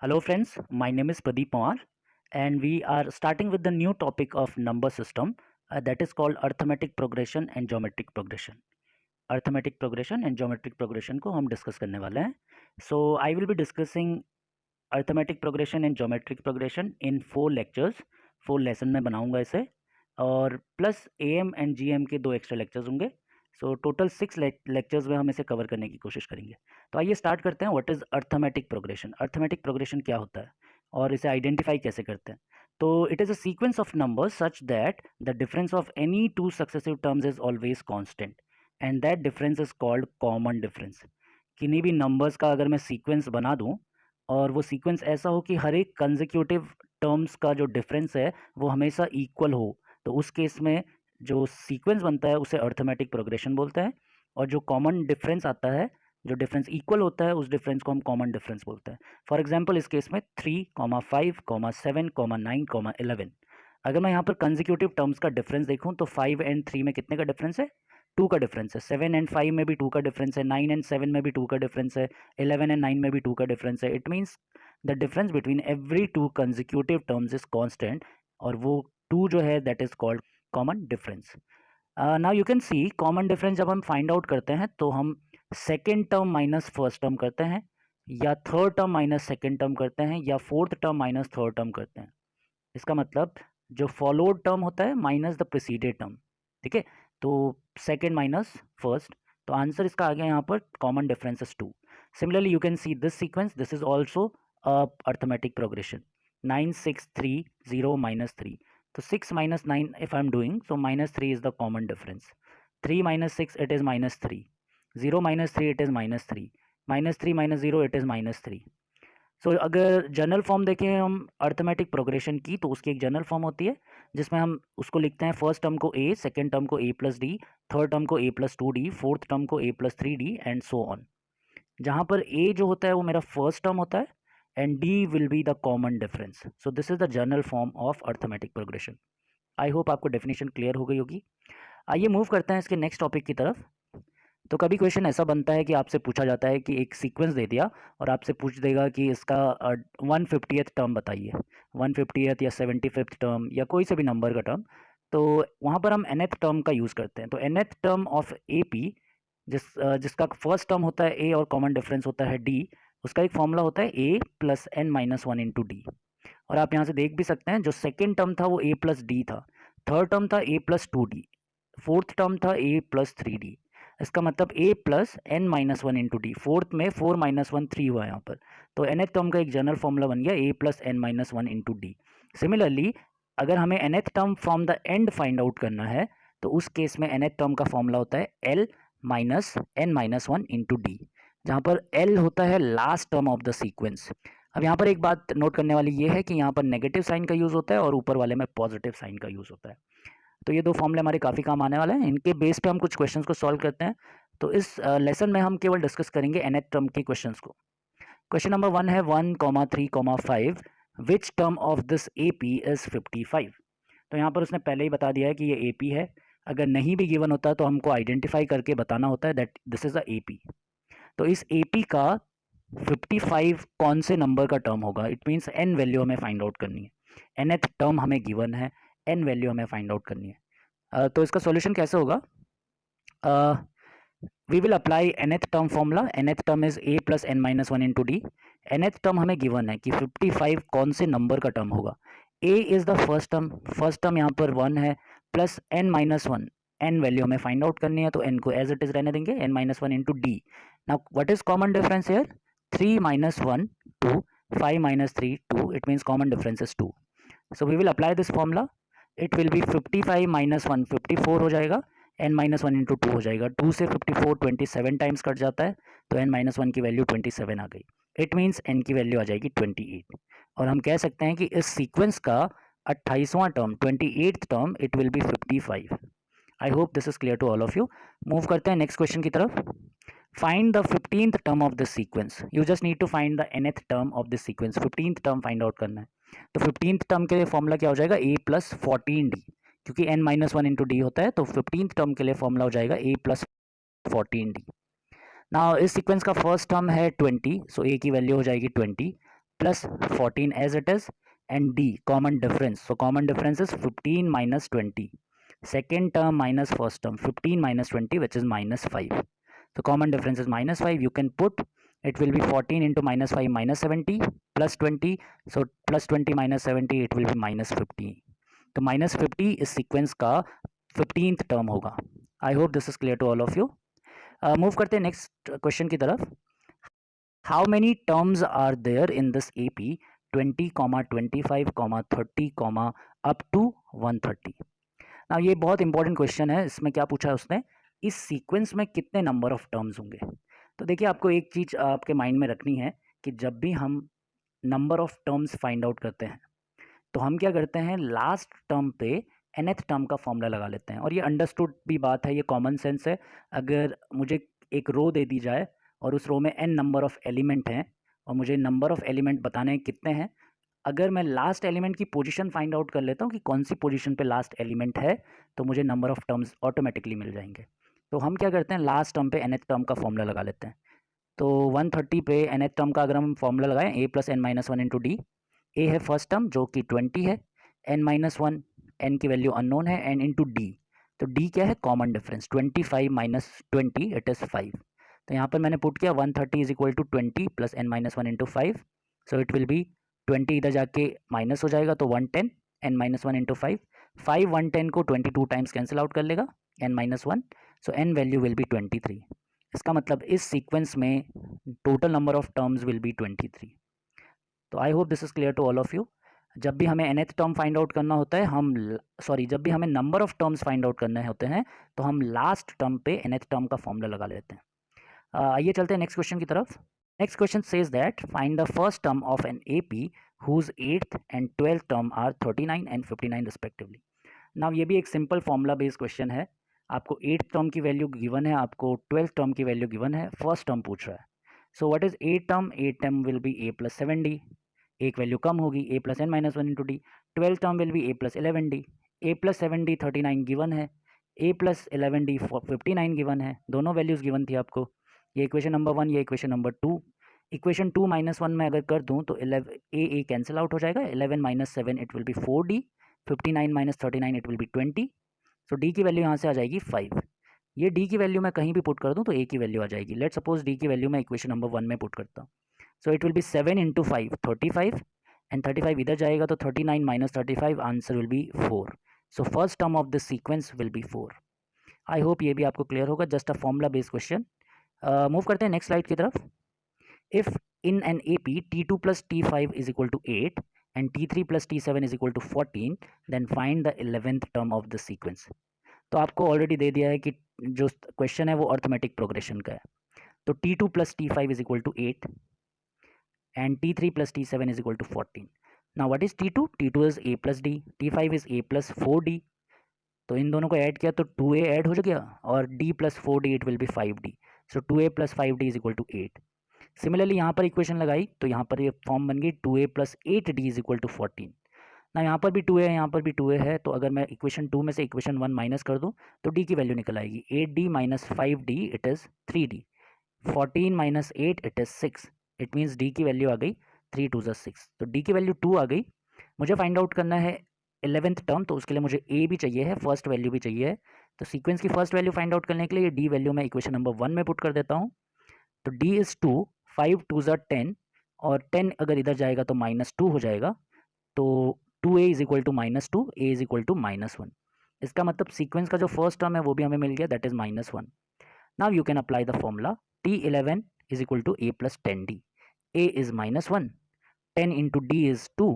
Hello friends, my name is Pradeep Pawar and we are starting with the new topic of number system that is called arithmetic progression and geometric progression. Arithmetic progression and geometric progression को हम discuss करने वाले हैं. So I will be discussing arithmetic progression and geometric progression in 4 lectures. 4 lesson में बनाऊंगा इसे और plus AM and GM के 2 एक्स्ट्रा लेक्चर्स होंगे. सो टोटल 6 लेक्चर्स में हम इसे कवर करने की कोशिश करेंगे. तो आइए स्टार्ट करते हैं. What is arithmetic progression? Arithmetic progression क्या होता है और इसे आइडेंटिफाई कैसे करते हैं? तो it is a sequence of numbers such that the difference of any two successive terms is always constant and that difference is called common difference. किन्हीं भी नंबर्स का अगर मैं सीक्वेंस बना दूं और वो सीक्वेंस ऐसा हो कि हर एक कंसेक्यूटिव टर्म्स का जो डिफरेंस है वो हमेशा इक्वल हो, तो उस केस में जो सीक्वेंस बनता है उसे अर्थमेटिक प्रोग्रेशन बोलते हैं. और जो कॉमन डिफरेंस आता है, जो डिफरेंस इक्वल होता है, उस डिफरेंस को हम कॉमन डिफरेंस बोलते हैं. फॉर एग्जांपल इस केस में 3, 5, 7, 9, 11. अगर मैं यहाँ पर कंसेक्यूटिव टर्म्स का डिफरेंस देखूँ तो 5 एंड 3 में कितने का डिफरेंस है? 2 का डिफरेंस है. 7 एंड 5 में भी 2 का डिफरेंस है. 9 एंड 7 में भी 2 का डिफरेंस है. 11 एंड 9 में भी 2 का डिफरेंस है. It means the difference between every two consecutive terms is constant और वो 2 जो है that is called common difference. Now you can see common difference जब हम फाइंड आउट करते हैं तो हम second term minus first term करते हैं, या third term minus second term करते हैं, या fourth term minus third term करते हैं. इसका मतलब जो फॉलोड टर्म होता है माइनस द प्रिसीडेड टर्म. ठीक है, तो सेकेंड माइनस फर्स्ट. तो आंसर इसका आ गया यहाँ पर common difference is 2. Similarly you can see this sequence, this is also arithmetic progression. 9, 6, 3, 0, -3. So 6 minus 9 if I am doing, so -3 is the common difference. 3 minus 6 it is -3. 0 minus 3 it is -3. -3 minus 0 it is -3. सो अगर general form देखें हम arithmetic progression की, तो उसकी एक general form होती है जिसमें हम उसको लिखते हैं फर्स्ट टर्म को a, सेकेंड टर्म को a+d, थर्ड टर्म को a+2d, फोर्थ टर्म को a+3d एंड सो ऑन. जहाँ पर a जो होता है वो मेरा फर्स्ट टर्म होता है and d will be the common difference. So this is the general form of arithmetic progression. I hope आपको डेफिनेशन क्लियर हो गई होगी. आइए मूव करते हैं इसके नेक्स्ट टॉपिक की तरफ. तो कभी क्वेश्चन ऐसा बनता है कि आपसे पूछा जाता है कि एक सीक्वेंस दे दिया और आपसे पूछ देगा कि इसका 150th टर्म बताइए, 150th या 75th टर्म या कोई से भी नंबर का टर्म. तो वहाँ पर हम nth टर्म का यूज़ करते हैं. तो nth term of A P जिसका फर्स्ट टर्म होता है ए और कॉमन डिफरेंस होता है डी, उसका एक फॉर्मूला होता है a plus N minus one into d. और आप यहाँ से देख भी सकते हैं जो सेकेंड टर्म था वो ए प्लस डी था, थर्ड टर्म था a plus two d, fourth term था ए प्लस थ्री डी. इसका मतलब a plus N minus one into d. Fourth में 4 माइनस वन 3 हुआ यहाँ पर, तो nth टर्म का एक जनरल फॉर्मूला बन गया a plus N minus one into d. Similarly अगर हमें nth term from the end find out करना है तो उस केस में nth टर्म का फॉर्मूला होता है L minus N minus one into D, जहाँ पर एल होता है last term of the sequence. अब यहाँ पर एक बात नोट करने वाली ये है कि यहाँ पर नेगेटिव साइन का यूज़ होता है और ऊपर वाले में पॉजिटिव साइन का यूज़ होता है. तो ये दो फॉर्मूले हमारे काफ़ी काम आने वाले हैं. इनके बेस पे हम कुछ क्वेश्चंस को सॉल्व करते हैं. तो इस लेसन में हम केवल डिस्कस करेंगे nth टर्म के क्वेश्चंस को. क्वेश्चन नंबर 1 है 1, 3, 5 which term of this A P is 55. तो यहाँ पर उसने पहले ही बता दिया है कि ये ए पी है. अगर नहीं भी गिवन होता तो हमको आइडेंटिफाई करके बताना होता है that this is a A P. तो इस ए पी का 55 कौन से नंबर का टर्म होगा? इट मीन्स एन वैल्यू हमें फाइंड आउट करनी है. nth टर्म हमें गिवन है, एन वैल्यू हमें फाइंड आउट करनी है. तो इसका सॉल्यूशन कैसे होगा? We will apply nth term formula. nth term is a plus N minus one into D. nth term हमें गिवन है कि 55 कौन से नंबर का टर्म होगा. a is the first term, first term यहाँ पर 1 है, plus N minus one, N value हमें फाइंड आउट करनी है तो एन को एज इट इज रहने देंगे, N minus one into D. Now what is common difference here? 3 minus 1 2, 5 minus 3 2. It means common difference is 2. So we will apply this formula. It will be 55 minus 1 54 हो जाएगा, N minus one into two हो जाएगा. 2 से 54 27 times cut जाता है, तो N minus one की value 27 आ गई. इट मीन्स एन की वैल्यू आ जाएगी 28. और हम कह सकते हैं कि इस सीक्वेंस का 28वां term 28th term it will be 55. I hope this is clear to all of you. Move करते हैं नेक्स्ट क्वेश्चन की तरफ. Find the 15th term of this sequence. You just need to find the nth term of this sequence. 15th term find out करना है. तो 15th term के लिए formula क्या हो जाएगा? a प्लस 14d, क्योंकि n minus one into D होता है. तो 15th टर्म के लिए फॉर्मूला हो जाएगा a प्लस 14d. नाउ इस सीक्वेंस का फर्स्ट टर्म है 20, सो a की वैल्यू हो जाएगी 20, plus 14 as it is, and D common difference. So common difference is 15 minus 20. Second term minus first term, 15 minus 20, which is minus 5. So common difference is minus 5. You can put, it will be 14 into minus 5 minus 70 plus 20. So plus 20 minus 70, it will be minus 50. तो minus 50 इस sequence का 15th term होगा. I hope this is clear to all of you. Move करते हैं next question की तरफ. How many terms are there in this AP 20, 25, 30, up to 130. ना ये बहुत इंपॉर्टेंट क्वेश्चन है. इसमें क्या पूछा है उसने, इस सीक्वेंस में कितने नंबर ऑफ टर्म्स होंगे. तो देखिए, आपको एक चीज़ आपके माइंड में रखनी है कि जब भी हम number of terms find out करते हैं तो हम क्या करते हैं, लास्ट टर्म पे nth टर्म का फॉर्मूला लगा लेते हैं. और ये अंडरस्टूड भी बात है, ये कॉमन सेंस है. अगर मुझे एक रो दे दी जाए और उस रो में n नंबर ऑफ एलिमेंट हैं और मुझे नंबर ऑफ एलिमेंट बताने हैं कितने हैं, अगर मैं लास्ट एलिमेंट की पोजीशन फाइंड आउट कर लेता हूँ कि कौन सी पोजीशन पे लास्ट एलिमेंट है, तो मुझे नंबर ऑफ टर्म्स ऑटोमेटिकली मिल जाएंगे. तो हम क्या करते हैं, लास्ट टर्म पे nth टर्म का फॉर्मूला लगा लेते हैं. तो 130 पे nth टर्म का अगर हम फॉर्मूला लगाएं, a plus n minus one into d. A है फर्स्ट टर्म जो कि 20 है, n माइनस वन, n की वैल्यू अननोन है, n इंटू डी. तो d क्या है, common difference. 25 minus 20 it is 5. तो यहाँ पर मैंने पुट किया 130 is equal to 20 plus n minus one into 5. So it will be 20 इधर जाके माइनस हो जाएगा तो 110 n माइनस वन इंटू 5. 110 को 22 टाइम्स कैंसिल आउट कर लेगा, n minus one. So n value will be 23. इसका मतलब इस सीक्वेंस में total number of terms will be 23. तो I hope this is clear to all of you. जब भी हमें nth टर्म फाइंड आउट करना होता है, जब भी हमें number of terms find out करने होते हैं तो हम लास्ट टर्म पे nth टर्म का फॉर्मूला लगा लेते हैं. आइए चलते हैं नेक्स्ट क्वेश्चन की तरफ. Next question says that find the first term of an AP whose 8th and 12th term are 39 and 59 respectively. Now ये भी एक सिंपल फॉर्मूला बेस्ड क्वेश्चन है. आपको 8th टर्म की वैल्यू गिवन है, आपको 12th टर्म की वैल्यू गिवन है, फर्स्ट टर्म पूछ रहा है. So what is 8th term, 8th term will be a plus 7d. एक वैल्यू कम होगी, a plus n minus one into D. 12th term will be a plus 11d. a plus 7d 39 given है, a plus 11d 59 given है. दोनों values given थी आपको. ये equation number 1, ये equation number 2. Equation 2 minus 1 में अगर कर दूं तो 11 a कैंसिल आउट हो जाएगा. 11 minus 7 it will B 4d. 59 minus 39 it will be 20. So d की वैल्यू यहाँ से आ जाएगी 5. ये d की वैल्यू मैं कहीं भी पुट कर दूं तो a की वैल्यू आ जाएगी. लेट सपोज d की वैल्यू मैं इक्वेशन नंबर 1 में पुट करता हूँ. सो it will B 7 into 5 35, and 35 इधर जाएगा तो 39 minus 35 answer will be 4. So first term of this sequence will be 4. I hope ये भी आपको क्लियर होगा. Just a formula based question. Move करते हैं नेक्स्ट स्लाइड की तरफ. If in an AP T2 plus T5 is equal to 8 and T3 plus T7 is equal to 14, then find the 11th term of the sequence. तो आपको already दे दिया है कि जो क्वेश्चन है वो अर्थमेटिक प्रोग्रेशन का है. तो T2 plus T5 is equal to 8 and T3 plus T7 is equal to 14. Now what is T2? T2 is A plus D. T5 is A plus 4D. तो इन दोनों को ऐड किया तो 2A ऐड हो गया और D plus 4D it will B 5D. So 2A plus 5D is equal to 8. Similarly यहाँ पर इक्वेशन लगाई तो यहाँ पर ये फॉर्म बन गई 2A plus 8D is equal to 14. ना यहाँ पर भी 2A है, यहाँ पर भी 2A है. तो अगर मैं इक्वेशन 2 में से इक्वेशन 1 माइनस कर दूँ तो D की वैल्यू निकल आएगी. 8D minus 5D it is 3D. 14 minus 8 it is 6. It means D की वैल्यू आ गई 3 2 6. तो D की वैल्यू 2 आ गई. मुझे फाइंड आउट करना है 11th टर्म, तो उसके लिए मुझे A भी चाहिए है, फर्स्ट वैल्यू भी चाहिए है. तो सीक्वेंस की फर्स्ट वैल्यू फाइंड आउट करने के लिए D वैल्यू मैं इक्वेशन नंबर 1 में पुट कर देता हूँ. तो D इज़ 2, 5 2 10, और 10 अगर इधर जाएगा तो -2 हो जाएगा. तो 2A is equal to -2, A is equal to -1. इसका मतलब सीक्वेंस का जो फर्स्ट टर्म है वो भी हमें मिल गया, that is -1. Now you can apply the formula. T11 is equal to A plus 10D. A is -1, 10 into D is 2,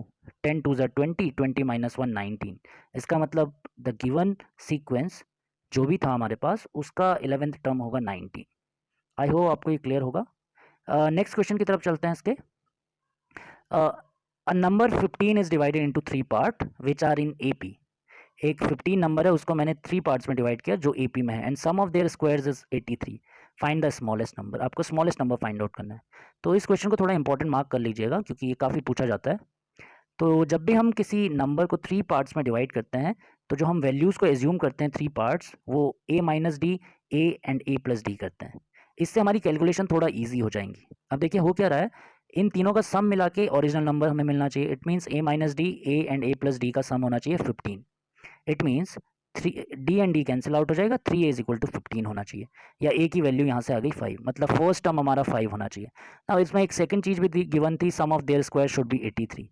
10 2 20, 20 minus 1 19. इसका मतलब द गिवन सीक्वेंस जो भी था हमारे पास उसका 11th टर्म होगा 19. आई होप आपको ये क्लियर होगा. नेक्स्ट क्वेश्चन की तरफ चलते हैं. इसके a number 15 is divided into 3 part which are in AP. एक 15 नंबर है, उसको मैंने 3 पार्ट्स में डिवाइड किया जो AP में है, and sum of their squares is 83. Find the smallest number. आपको स्मॉलेस्ट नंबर फाइंड आउट करना है. तो इस क्वेश्चन को थोड़ा इंपॉर्टेंट मार्क कर लीजिएगा क्योंकि ये काफ़ी पूछा जाता है. तो जब भी हम किसी नंबर को 3 पार्ट्स में डिवाइड करते हैं तो जो हम वैल्यूज़ को एज्यूम करते हैं 3 पार्ट्स, वो A minus D, A and A plus D करते हैं. इससे हमारी कैलकुलेशन थोड़ा ईजी हो जाएंगी. अब देखिए हो क्या रहा है, इन तीनों का सम मिला के ओरिजिनल नंबर हमें मिलना चाहिए। It means a minus D, a and a plus D का सम होना चाहिए 15। It means D and D cancel out हो जाएगा, 3a इज इक्वल टू 15 होना चाहिए, या a की वैल्यू यहाँ से आ गई 5, मतलब फर्स्ट टर्म हमारा 5 होना चाहिए। अब इसमें एक सेकंड चीज़ भी गिवन थी, sum of their square should be 83।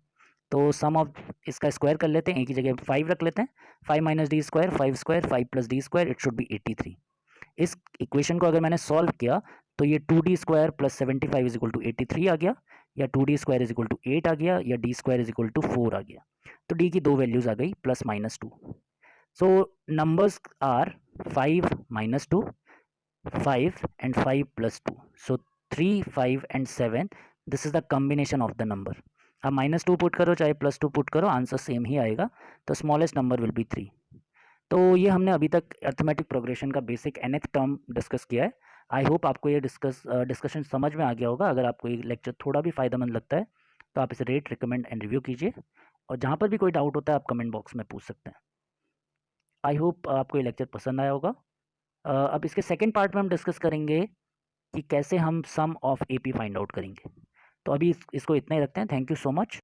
तो सम ऑफ इसका स्क्वायर कर लेते हैं, a की जगह 5 रख लेते हैं। 5 minus D square 5 square, 5 plus D square, it should be 83। इस इक्वेशन को अगर मैंने सॉल्व किया तो ये 2d square plus 75 is equal to 83 आ गया, या 2d square is equal to 8 आ गया, या d square is equal to 4 आ गया। तो d की दो वैल्यूज आ गई plus minus 2। So numbers are 5 minus 2, 5 and 5 plus 2. So 3, 5 and 7, this is the combination of the number. अब माइनस 2 पुट करो चाहे प्लस 2 पुट करो, आंसर सेम ही आएगा। तो स्मॉलेस्ट नंबर विल बी 3। तो ये हमने अभी तक अर्थमेटिक प्रोग्रेशन का बेसिक nth टर्म डिस्कस किया है। आई होप आपको ये डिस्कशन समझ में आ गया होगा। अगर आपको ये लेक्चर थोड़ा भी फ़ायदेमंद लगता है तो आप इसे रेट, रिकमेंड एंड रिव्यू कीजिए, और जहाँ पर भी कोई डाउट होता है आप कमेंट बॉक्स में पूछ सकते हैं। आई होप आपको ये लेक्चर पसंद आया होगा। अब इसके सेकंड पार्ट में हम डिस्कस करेंगे कि कैसे हम सम ऑफ एपी फाइंड आउट करेंगे। तो अभी इसको इतना ही रखते हैं। Thank you so much.